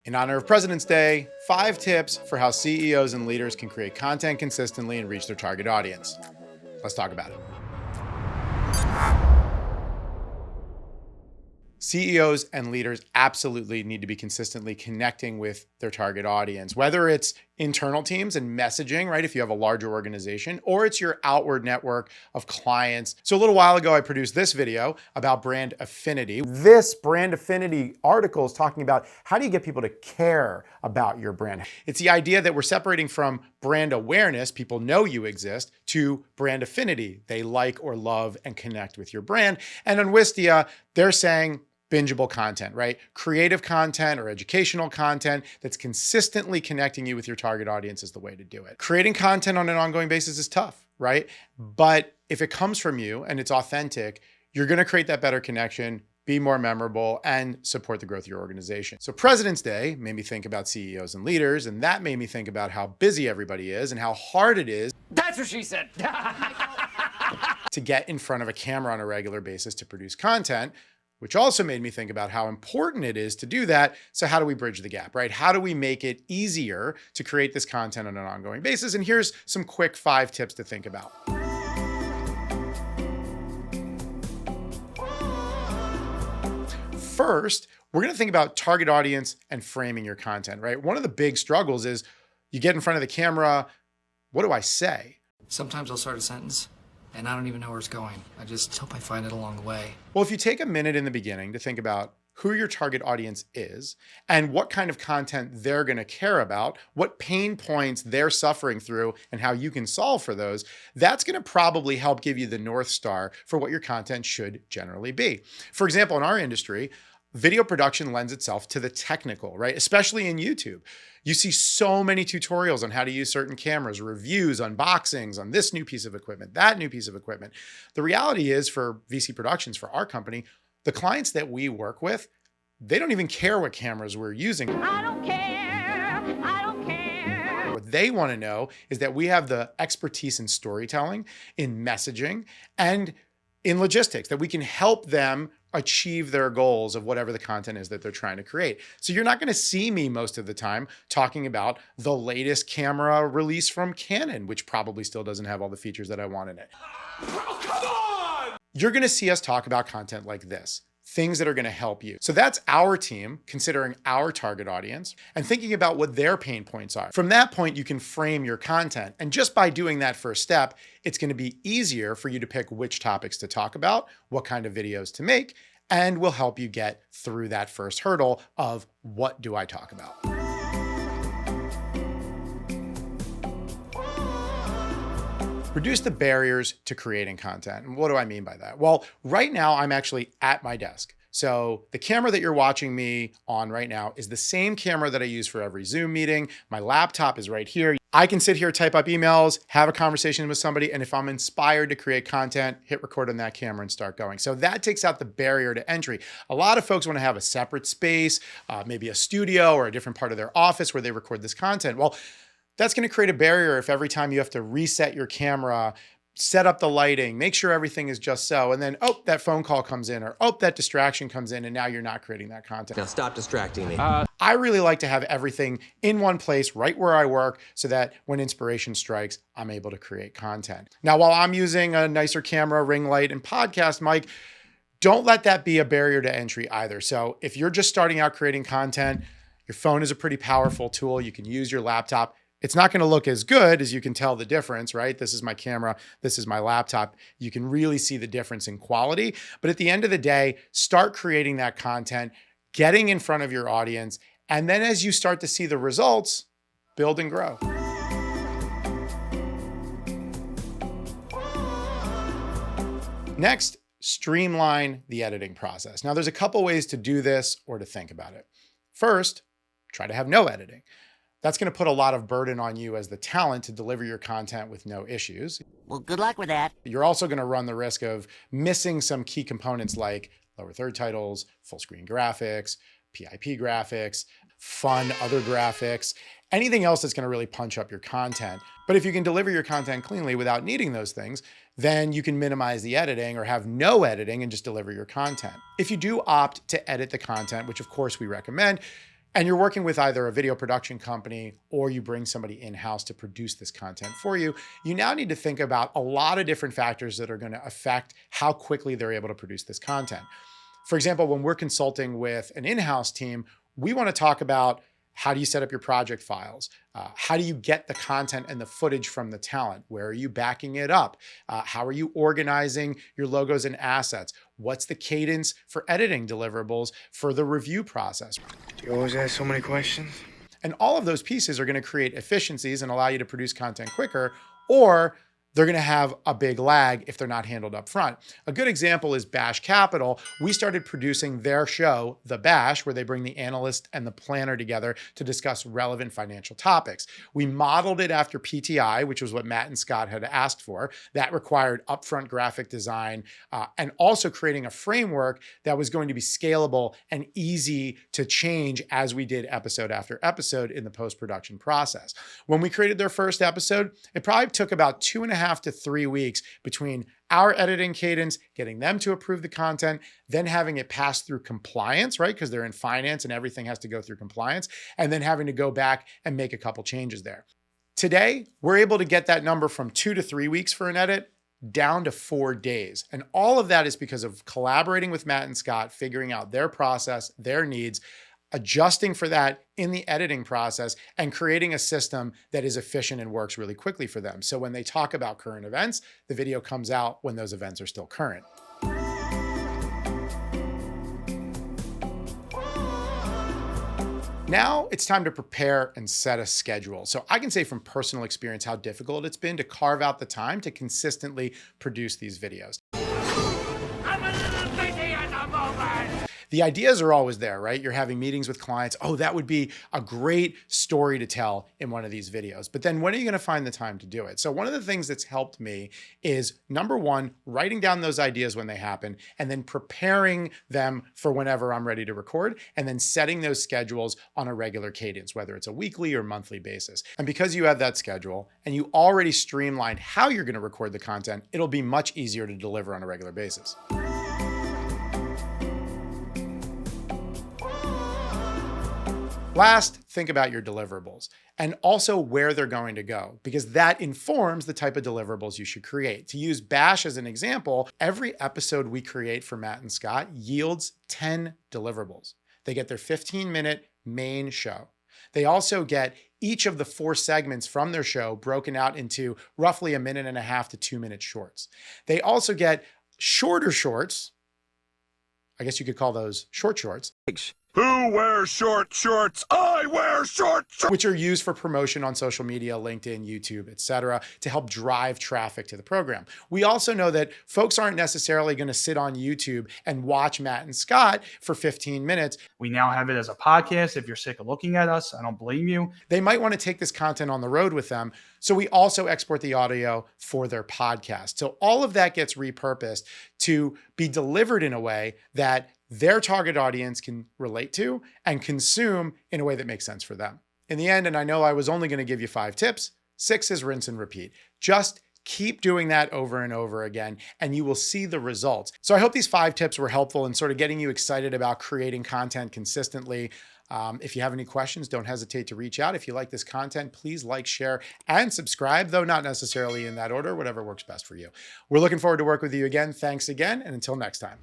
In honor of President's Day, 5 tips for how CEOs and leaders can create content consistently and reach their target audience. Let's talk about it. CEOs and leaders absolutely need to be consistently connecting with their target audience, whether it's internal teams and messaging, right? If you have a larger organization, or it's your outward network of clients. So a little while ago, I produced this video about brand affinity. This brand affinity article is talking about how do you get people to care about your brand? It's the idea that we're separating from brand awareness, people know you exist, to brand affinity. They like or love and connect with your brand. And on Wistia, they're saying binge-able content, right? Creative content or educational content that's consistently connecting you with your target audience is the way to do it. Creating content on an ongoing basis is tough, right? But if it comes from you and it's authentic, you're gonna create that better connection, be more memorable, and support the growth of your organization. So President's Day made me think about CEOs and leaders, and that made me think about how busy everybody is and how hard it is. That's what she said. To get in front of a camera on a regular basis to produce content, which also made me think about how important it is to do that. So how do we bridge the gap, right? How do we make it easier to create this content on an ongoing basis? And here's some quick 5 tips to think about. First, we're gonna think about target audience and framing your content, right? One of the big struggles is you get in front of the camera, what do I say? Sometimes I'll start a sentence and I don't even know where it's going. I just hope I find it along the way. Well, if you take a minute in the beginning to think about who your target audience is and what kind of content they're gonna care about, what pain points they're suffering through and how you can solve for those, that's gonna probably help give you the North Star for what your content should generally be. For example, in our industry, video production lends itself to the technical, right? Especially in YouTube. You see so many tutorials on how to use certain cameras, reviews, unboxings on this new piece of equipment, that new piece of equipment. The reality is for VC Productions, for our company, the clients that we work with, they don't even care what cameras we're using. I don't care. I don't care. What they want to know is that we have the expertise in storytelling, in messaging, and in logistics, that we can help them achieve their goals of whatever the content is that they're trying to create. So you're not going to see me most of the time talking about the latest camera release from Canon, which probably still doesn't have all the features that I want in it. Oh, come on! You're going to see us talk about content like this, things that are going to help you. So that's our team considering our target audience and thinking about what their pain points are. From that point, you can frame your content. And just by doing that first step, it's going to be easier for you to pick which topics to talk about, what kind of videos to make, and will help you get through that first hurdle of what do I talk about? Reduce the barriers to creating content. And what do I mean by that? Well, right now I'm actually at my desk. So the camera that you're watching me on right now is the same camera that I use for every Zoom meeting. My laptop is right here. I can sit here, type up emails, have a conversation with somebody, and if I'm inspired to create content, hit record on that camera and start going. So that takes out the barrier to entry. A lot of folks want to have a separate space, maybe a studio or a different part of their office where they record this content. Well, that's going to create a barrier if every time you have to reset your camera, set up the lighting, make sure everything is just so, and then, oh, that phone call comes in, or oh, that distraction comes in, and now you're not creating that content. Now stop distracting me. I really like to have everything in one place, right where I work, so that when inspiration strikes, I'm able to create content. Now, while I'm using a nicer camera, ring light, and podcast mic, don't let that be a barrier to entry either. So if you're just starting out creating content, your phone is a pretty powerful tool. You can use your laptop. It's not going to look as good as you can tell the difference, right? This is my camera. This is my laptop. You can really see the difference in quality. But at the end of the day, start creating that content, getting in front of your audience. And then as you start to see the results, build and grow. Next, streamline the editing process. Now, there's a couple ways to do this or to think about it. First, try to have no editing. That's going to put a lot of burden on you as the talent to deliver your content with no issues. Well, good luck with that. You're also going to run the risk of missing some key components like lower third titles, full screen graphics, PIP graphics, fun other graphics, anything else that's going to really punch up your content. But if you can deliver your content cleanly without needing those things, then you can minimize the editing or have no editing and just deliver your content. If you do opt to edit the content, which of course we recommend, and you're working with either a video production company or you bring somebody in-house to produce this content for you, you now need to think about a lot of different factors that are going to affect how quickly they're able to produce this content. For example, when we're consulting with an in-house team, we want to talk about how do you set up your project files? How do you get the content and the footage from the talent? Where are you backing it up? How are you organizing your logos and assets? What's the cadence for editing deliverables for the review process? You always ask so many questions. And all of those pieces are going to create efficiencies and allow you to produce content quicker, or they're going to have a big lag if they're not handled up front. A good example is Bash Capital. We started producing their show, The Bash, where they bring the analyst and the planner together to discuss relevant financial topics. We modeled it after PTI, which was what Matt and Scott had asked for. That required upfront graphic design and also creating a framework that was going to be scalable and easy to change as we did episode after episode in the post-production process. When we created their first episode, it probably took about 2.5 to 3 weeks between our editing cadence, getting them to approve the content, then having it pass through compliance, right? Because they're in finance and everything has to go through compliance, and then having to go back and make a couple changes there. Today, we're able to get that number from 2 to 3 weeks for an edit down to 4 days. And all of that is because of collaborating with Matt and Scott, figuring out their process, their needs, adjusting for that in the editing process, and creating a system that is efficient and works really quickly for them. So when they talk about current events, the video comes out when those events are still current. Now it's time to prepare and set a schedule. So I can say from personal experience how difficult it's been to carve out the time to consistently produce these videos. I'm a little busy at the moment. The ideas are always there, right? You're having meetings with clients. Oh, that would be a great story to tell in one of these videos. But then when are you going to find the time to do it? So one of the things that's helped me is, number one, writing down those ideas when they happen, and then preparing them for whenever I'm ready to record, and then setting those schedules on a regular cadence, whether it's a weekly or monthly basis. And because you have that schedule and you already streamlined how you're going to record the content, it'll be much easier to deliver on a regular basis. Last, think about your deliverables and also where they're going to go, because that informs the type of deliverables you should create. To use Bash as an example, every episode we create for Matt and Scott yields 10 deliverables. They get their 15-minute main show. They also get each of the 4 segments from their show broken out into roughly 1.5 to 2-minute shorts. They also get shorter shorts. I guess you could call those short shorts. Who wears short shorts? I wear short shorts! Which are used for promotion on social media, LinkedIn, YouTube, etc., to help drive traffic to the program. We also know that folks aren't necessarily going to sit on YouTube and watch Matt and Scott for 15 minutes. We now have it as a podcast. If you're sick of looking at us, I don't blame you. They might want to take this content on the road with them. So we also export the audio for their podcast. So all of that gets repurposed to be delivered in a way that their target audience can relate to and consume in a way that makes sense for them. In the end, and I know I was only going to give you 5 tips, 6 is rinse and repeat. Just keep doing that over and over again, and you will see the results. So I hope these 5 tips were helpful in sort of getting you excited about creating content consistently. If you have any questions, don't hesitate to reach out. If you like this content, please like, share, and subscribe, though not necessarily in that order, whatever works best for you. We're looking forward to work with you again. Thanks again, and until next time.